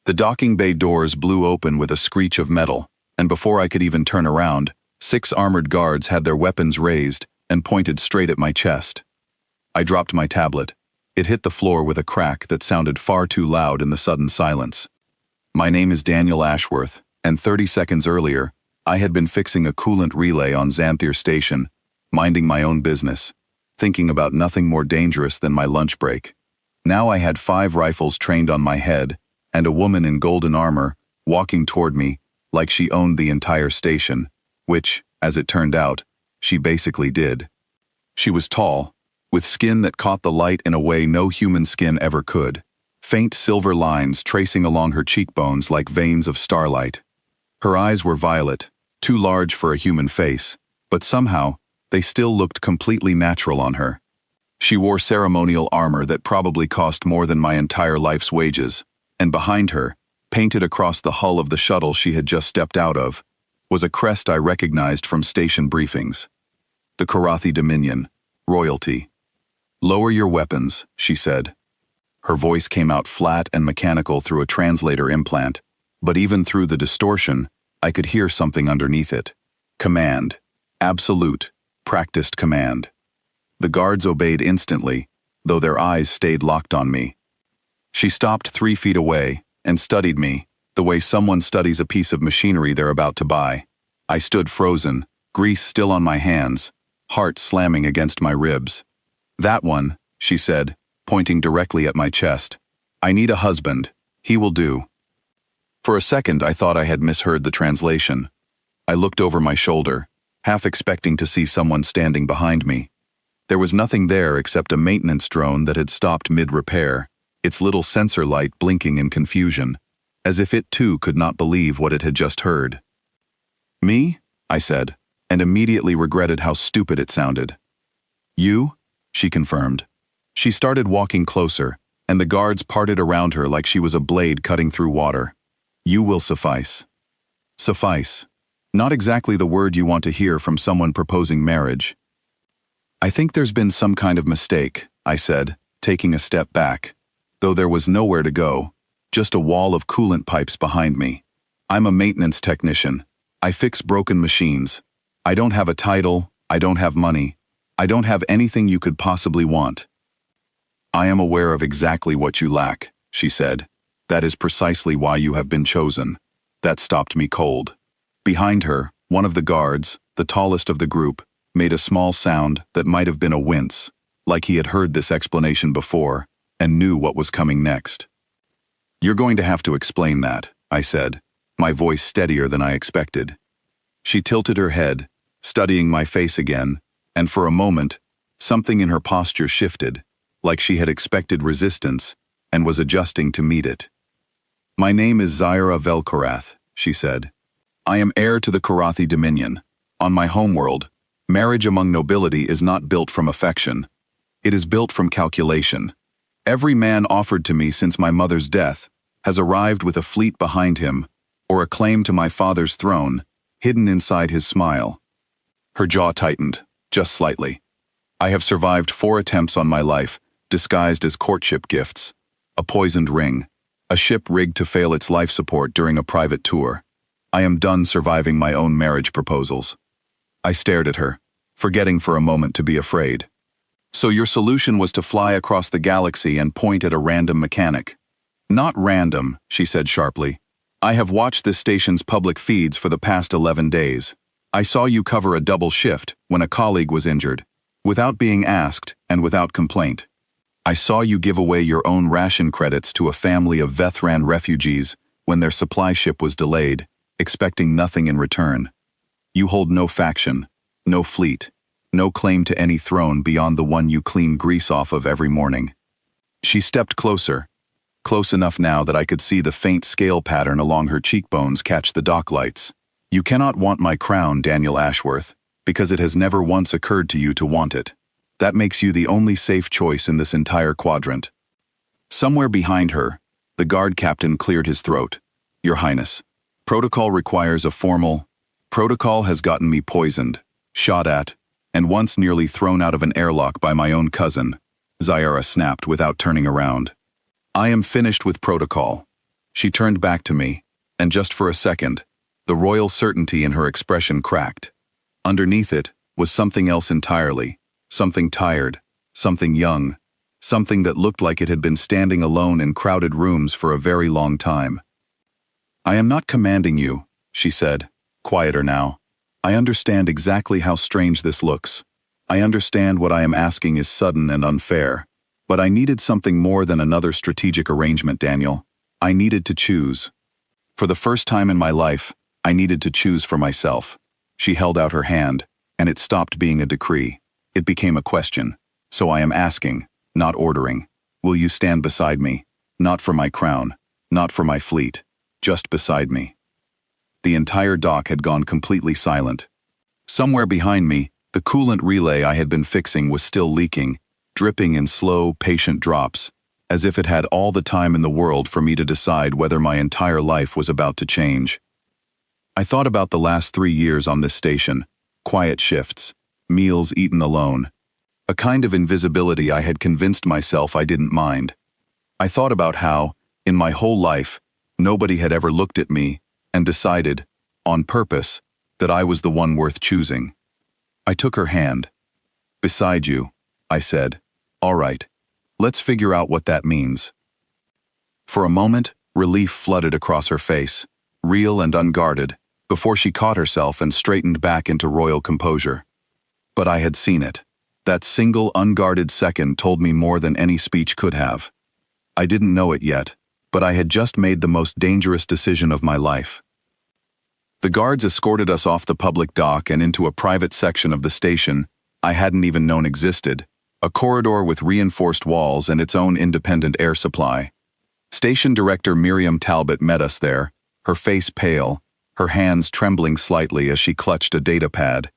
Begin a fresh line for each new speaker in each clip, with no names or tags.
The docking bay doors blew open with a screech of metal, and before I could even turn around, 6 armored guards had their weapons raised and pointed straight at my chest. I dropped my tablet. It hit the floor with a crack that sounded far too loud in the sudden silence. My name is Daniel Ashworth, and 30 seconds earlier, I had been fixing a coolant relay on Xanthir Station, minding my own business, thinking about nothing more dangerous than my lunch break. Now I had 5 rifles trained on my head, and a woman in golden armor walking toward me like she owned the entire station, which, as it turned out, she basically did. She was tall, with skin that caught the light in a way no human skin ever could, faint silver lines tracing along her cheekbones like veins of starlight. Her eyes were violet, too large for a human face, but somehow, they still looked completely natural on her. She wore ceremonial armor that probably cost more than my entire life's wages, and behind her, painted across the hull of the shuttle she had just stepped out of, was a crest I recognized from station briefings. The Karathi Dominion, royalty. "Lower your weapons," she said. Her voice came out flat and mechanical through a translator implant, but even through the distortion, I could hear something underneath it. Command. Absolute, practiced command. The guards obeyed instantly, though their eyes stayed locked on me. She stopped 3 feet away and studied me, the way someone studies a piece of machinery they're about to buy. I stood frozen, grease still on my hands, heart slamming against my ribs. "That one," she said, pointing directly at my chest. "I need a husband. He will do." For a second I thought I had misheard the translation. I looked over my shoulder, half expecting to see someone standing behind me. There was nothing there except a maintenance drone that had stopped mid-repair, its little sensor light blinking in confusion, as if it too could not believe what it had just heard. "Me?" I said, and immediately regretted how stupid it sounded. "You?" she confirmed. She started walking closer, and the guards parted around her like she was a blade cutting through water. "You will suffice." Suffice. Not exactly the word you want to hear from someone proposing marriage. "I think there's been some kind of mistake," I said, taking a step back, though there was nowhere to go, just a wall of coolant pipes behind me. "I'm a maintenance technician. I fix broken machines. I don't have a title, I don't have money. I don't have anything you could possibly want." "I am aware of exactly what you lack," she said. "That is precisely why you have been chosen." That stopped me cold. Behind her, one of the guards, the tallest of the group, made a small sound that might have been a wince, like he had heard this explanation before and knew what was coming next. "You're going to have to explain that," I said, my voice steadier than I expected. She tilted her head, studying my face again, and for a moment, something in her posture shifted, like she had expected resistance and was adjusting to meet it. "My name is Zaira Velkorath," she said. "I am heir to the Karathi Dominion. On my homeworld, marriage among nobility is not built from affection. It is built from calculation. Every man offered to me since my mother's death has arrived with a fleet behind him, or a claim to my father's throne, hidden inside his smile." Her jaw tightened, just slightly. "I have survived 4 attempts on my life, disguised as courtship gifts. A poisoned ring, a ship rigged to fail its life support during a private tour. I am done surviving my own marriage proposals." I stared at her, forgetting for a moment to be afraid. "So your solution was to fly across the galaxy and point at a random mechanic?" "Not random," she said sharply. "I have watched this station's public feeds for the past 11 days. I saw you cover a double shift when a colleague was injured, without being asked and without complaint. I saw you give away your own ration credits to a family of Vethran refugees when their supply ship was delayed, expecting nothing in return. You hold no faction, no fleet, no claim to any throne beyond the one you clean grease off of every morning." She stepped closer, close enough now that I could see the faint scale pattern along her cheekbones catch the dock lights. "You cannot want my crown, Daniel Ashworth, because it has never once occurred to you to want it. That makes you the only safe choice in this entire quadrant." Somewhere behind her, the guard captain cleared his throat. "Your Highness, protocol requires a formal... Protocol has gotten me poisoned, shot at, and once nearly thrown out of an airlock by my own cousin," Zaira snapped without turning around. "I am finished with protocol. She turned back to me, and just for a second, the royal certainty in her expression cracked. Underneath it was something else entirely, something tired, something young, something that looked like it had been standing alone in crowded rooms for a very long time. "I am not commanding you," she said, quieter now. "I understand exactly how strange this looks. I understand what I am asking is sudden and unfair. But I needed something more than another strategic arrangement, Daniel. I needed to choose. For the first time in my life, I needed to choose for myself." She held out her hand, and it stopped being a decree. It became a question. "So I am asking, not ordering. Will you stand beside me? Not for my crown, not for my fleet, just beside me." The entire dock had gone completely silent. Somewhere behind me, the coolant relay I had been fixing was still leaking, dripping in slow, patient drops, as if it had all the time in the world for me to decide whether my entire life was about to change. I thought about the last 3 years on this station, quiet shifts, meals eaten alone, a kind of invisibility I had convinced myself I didn't mind. I thought about how, in my whole life, nobody had ever looked at me and decided, on purpose, that I was the one worth choosing. I took her hand. "Beside you," I said. "All right, let's figure out what that means." For a moment, relief flooded across her face, real and unguarded, before she caught herself and straightened back into royal composure. But I had seen it. That single unguarded second told me more than any speech could have. I didn't know it yet, but I had just made the most dangerous decision of my life. The guards escorted us off the public dock and into a private section of the station I hadn't even known existed, a corridor with reinforced walls and its own independent air supply. Station Director Miriam Talbot met us there, her face pale, her hands trembling slightly as she clutched a data pad.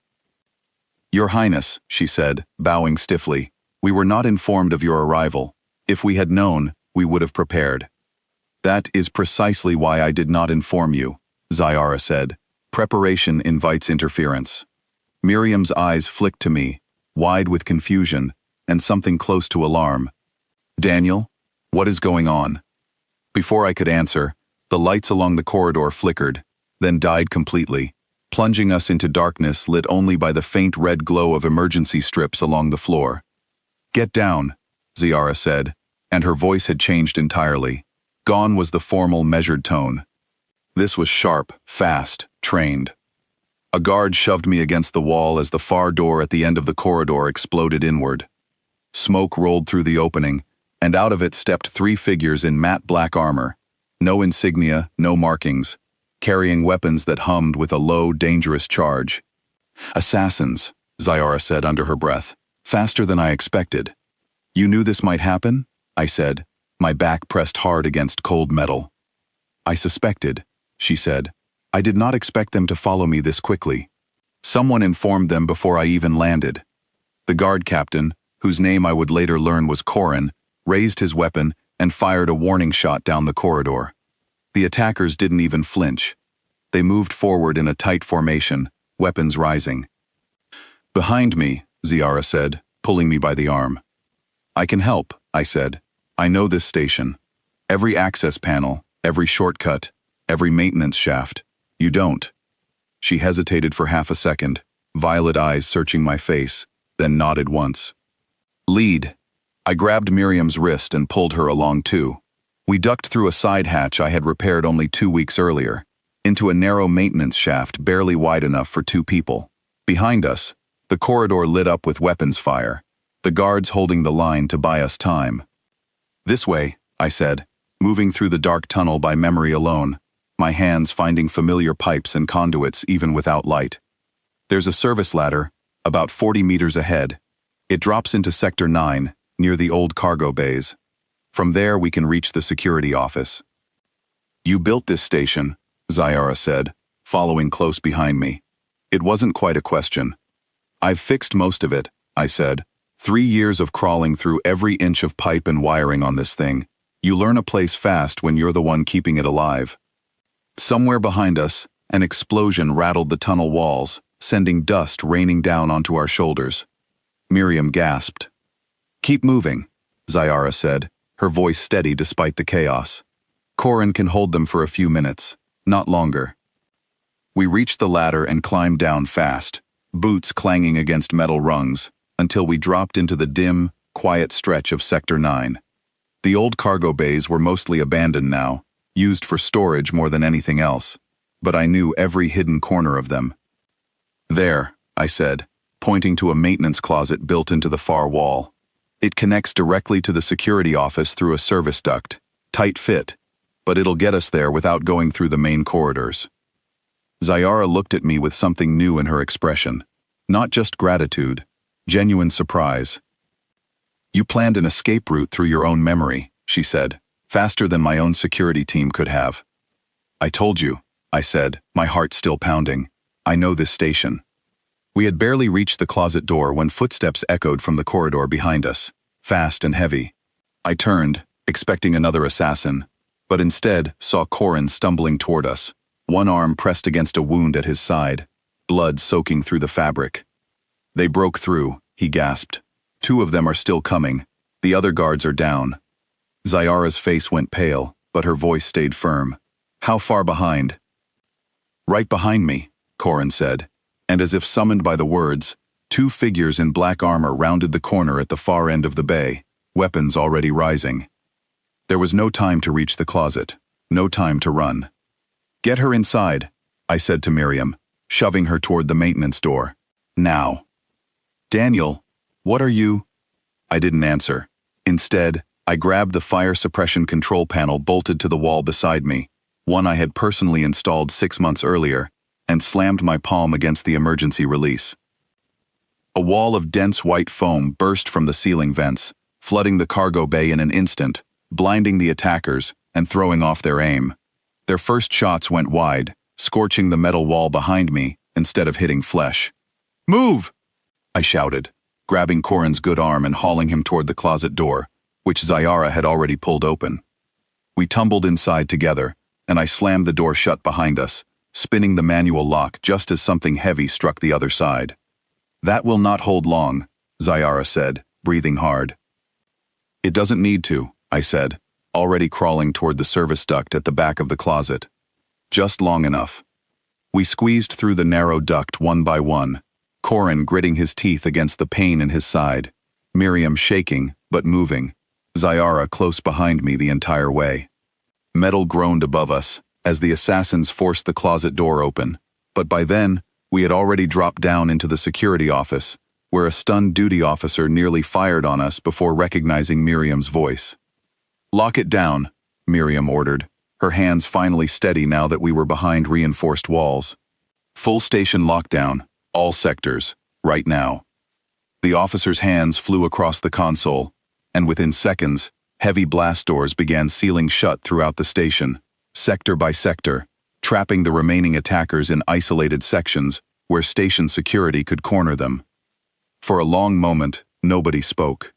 "Your Highness," she said, bowing stiffly, "we were not informed of your arrival. If we had known, we would have prepared." "That is precisely why I did not inform you," Zyara said. "Preparation invites interference." Miriam's eyes flicked to me, wide with confusion, and something close to alarm. "Daniel, what is going on?" Before I could answer, the lights along the corridor flickered, then died completely, plunging us into darkness lit only by the faint red glow of emergency strips along the floor. "Get down," Zyara said, and her voice had changed entirely. Gone was the formal, measured tone. This was sharp, fast, trained. A guard shoved me against the wall as the far door at the end of the corridor exploded inward. Smoke rolled through the opening, and out of it stepped 3 figures in matte black armor. No insignia, no markings, carrying weapons that hummed with a low, dangerous charge. "Assassins," Zyara said under her breath, "faster than I expected." "You knew this might happen?" I said, my back pressed hard against cold metal. "I suspected," she said. "I did not expect them to follow me this quickly. Someone informed them before I even landed." The guard captain, whose name I would later learn was Corin, raised his weapon and fired a warning shot down the corridor. The attackers didn't even flinch. They moved forward in a tight formation, weapons rising. "Behind me," Zyara said, pulling me by the arm. "I can help," I said. "I know this station. Every access panel, every shortcut, every maintenance shaft. You don't." She hesitated for half a second, violet eyes searching my face, then nodded once. "Lead." I grabbed Miriam's wrist and pulled her along too. We ducked through a side hatch I had repaired only 2 weeks earlier, into a narrow maintenance shaft barely wide enough for 2 people. Behind us, the corridor lit up with weapons fire, the guards holding the line to buy us time. "This way," I said, moving through the dark tunnel by memory alone, my hands finding familiar pipes and conduits even without light. "There's a service ladder, about 40 meters ahead. It drops into Sector 9, near the old cargo bays. From there we can reach the security office." "You built this station," Zyara said, following close behind me. It wasn't quite a question. "I've fixed most of it," I said. 3 years of crawling through every inch of pipe and wiring on this thing. You learn a place fast when you're the one keeping it alive." Somewhere behind us, an explosion rattled the tunnel walls, sending dust raining down onto our shoulders. Miriam gasped. "Keep moving," Zyara said, her voice steady despite the chaos. Corin can hold them for a few minutes, not longer. We reached the ladder and climbed down fast, boots clanging against metal rungs, until we dropped into the dim, quiet stretch of Sector 9. The old cargo bays were mostly abandoned now, used for storage more than anything else, but I knew every hidden corner of them. There, I said, pointing to a maintenance closet built into the far wall. It connects directly to the security office through a service duct. Tight fit, but it'll get us there without going through the main corridors. Zyara looked at me with something new in her expression. Not just gratitude, genuine surprise. You planned an escape route through your own memory, she said, faster than my own security team could have. I told you, I said, my heart still pounding. I know this station. We had barely reached the closet door when footsteps echoed from the corridor behind us, fast and heavy. I turned, expecting another assassin, but instead saw Corin stumbling toward us, one arm pressed against a wound at his side, blood soaking through the fabric. They broke through, he gasped. 2 of them are still coming. The other guards are down. Zyara's face went pale, but her voice stayed firm. How far behind? Right behind me, Corin said, and as if summoned by the words, 2 figures in black armor rounded the corner at the far end of the bay, weapons already rising. There was no time to reach the closet, no time to run. Get her inside, I said to Miriam, shoving her toward the maintenance door. Now. Daniel, what are you? I didn't answer. Instead, I grabbed the fire suppression control panel bolted to the wall beside me, one I had personally installed 6 months earlier, and slammed my palm against the emergency release. A wall of dense white foam burst from the ceiling vents, flooding the cargo bay in an instant, blinding the attackers and throwing off their aim. Their first shots went wide, scorching the metal wall behind me instead of hitting flesh. Move! I shouted, grabbing Corin's good arm and hauling him toward the closet door, which Zyara had already pulled open. We tumbled inside together, and I slammed the door shut behind us, spinning the manual lock just as something heavy struck the other side. That will not hold long, Zyara said, breathing hard. It doesn't need to, I said, already crawling toward the service duct at the back of the closet. Just long enough. We squeezed through the narrow duct one by one, Corin gritting his teeth against the pain in his side, Miriam shaking but moving, Zyara close behind me the entire way. Metal groaned above us as the assassins forced the closet door open, but by then, we had already dropped down into the security office, where a stunned duty officer nearly fired on us before recognizing Miriam's voice. Lock it down, Miriam ordered, her hands finally steady now that we were behind reinforced walls. Full station lockdown, all sectors, right now. The officer's hands flew across the console, and within seconds, heavy blast doors began sealing shut throughout the station, sector by sector, trapping the remaining attackers in isolated sections where station security could corner them. For a long moment, nobody spoke.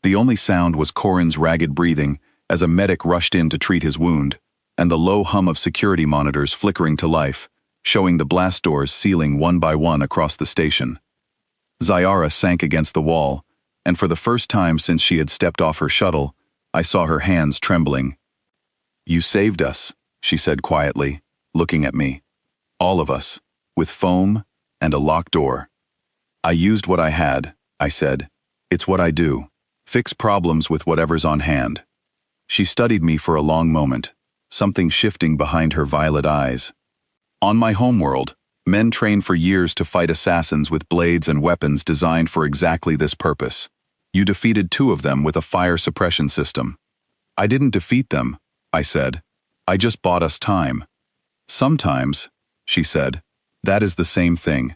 The only sound was Corin's ragged breathing as a medic rushed in to treat his wound, and the low hum of security monitors flickering to life, showing the blast doors sealing one by one across the station. Zyara sank against the wall, and for the first time since she had stepped off her shuttle, I saw her hands trembling. You saved us, she said quietly, looking at me. All of us, with foam and a locked door. I used what I had, I said. It's what I do. Fix problems with whatever's on hand. She studied me for a long moment, something shifting behind her violet eyes. On my homeworld, men train for years to fight assassins with blades and weapons designed for exactly this purpose. You defeated 2 of them with a fire suppression system. I didn't defeat them, I said. I just bought us time. Sometimes, she said, that is the same thing.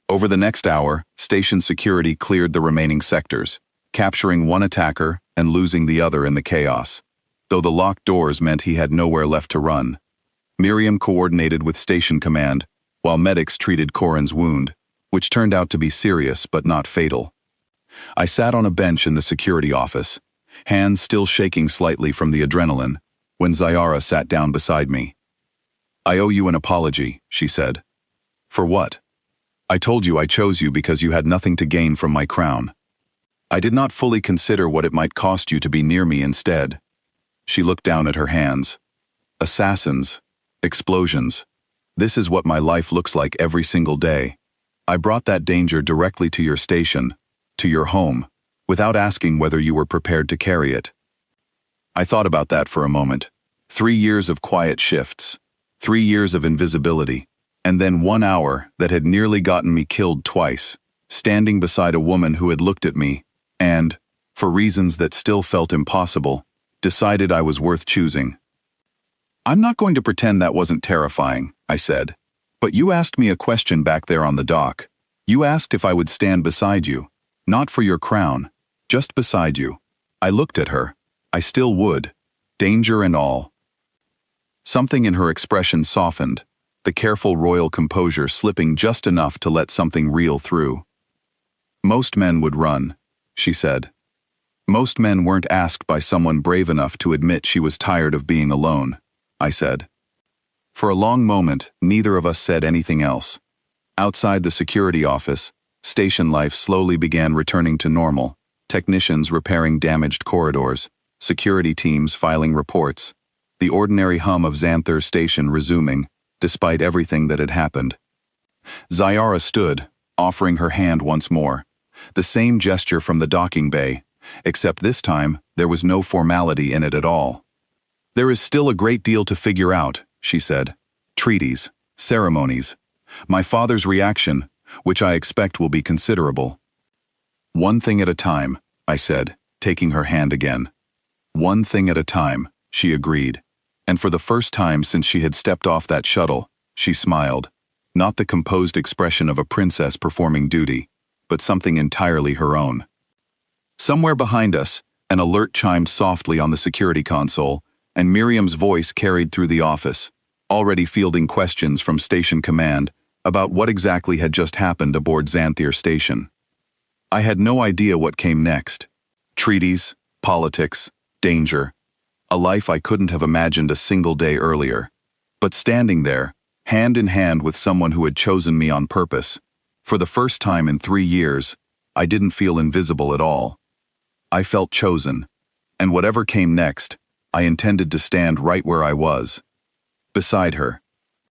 Over the next hour, station security cleared the remaining sectors, capturing one attacker and losing the other in the chaos, though the locked doors meant he had nowhere left to run. Miriam coordinated with station command, while medics treated Corin's wound, which turned out to be serious but not fatal. I sat on a bench in the security office, hands still shaking slightly from the adrenaline, when Zyara sat down beside me. I owe you an apology, she said. For what? I told you I chose you because you had nothing to gain from my crown. I did not fully consider what it might cost you to be near me instead. She looked down at her hands. Assassins. Explosions. This is what my life looks like every single day. I brought that danger directly to your station, to your home, without asking whether you were prepared to carry it. I thought about that for a moment. 3 years of quiet shifts, 3 years of invisibility, and then 1 hour that had nearly gotten me killed twice, standing beside a woman who had looked at me, and, for reasons that still felt impossible, decided I was worth choosing. I'm not going to pretend that wasn't terrifying, I said. But you asked me a question back there on the dock. You asked if I would stand beside you, not for your crown, just beside you. I looked at her. I still would, danger and all. Something in her expression softened, the careful royal composure slipping just enough to let something real through. Most men would run, she said. Most men weren't asked by someone brave enough to admit she was tired of being alone, I said. For a long moment, neither of us said anything else. Outside the security office, station life slowly began returning to normal, technicians repairing damaged corridors, security teams filing reports, the ordinary hum of Xanthar Station resuming, despite everything that had happened. Zyara stood, offering her hand once more, the same gesture from the docking bay, except this time there was no formality in it at all. There is still a great deal to figure out, she said. Treaties, ceremonies, my father's reaction, which I expect will be considerable. One thing at a time, I said, taking her hand again. One thing at a time, she agreed. And for the first time since she had stepped off that shuttle, she smiled. Not the composed expression of a princess performing duty, but something entirely her own. Somewhere behind us, an alert chimed softly on the security console, and Miriam's voice carried through the office, already fielding questions from station command about what exactly had just happened aboard Xanthar Station. I had no idea what came next. Treaties, politics, danger, a life I couldn't have imagined a single day earlier. But standing there, hand in hand with someone who had chosen me on purpose, for the first time in 3 years, I didn't feel invisible at all. I felt chosen, and whatever came next, I intended to stand right where I was, beside her,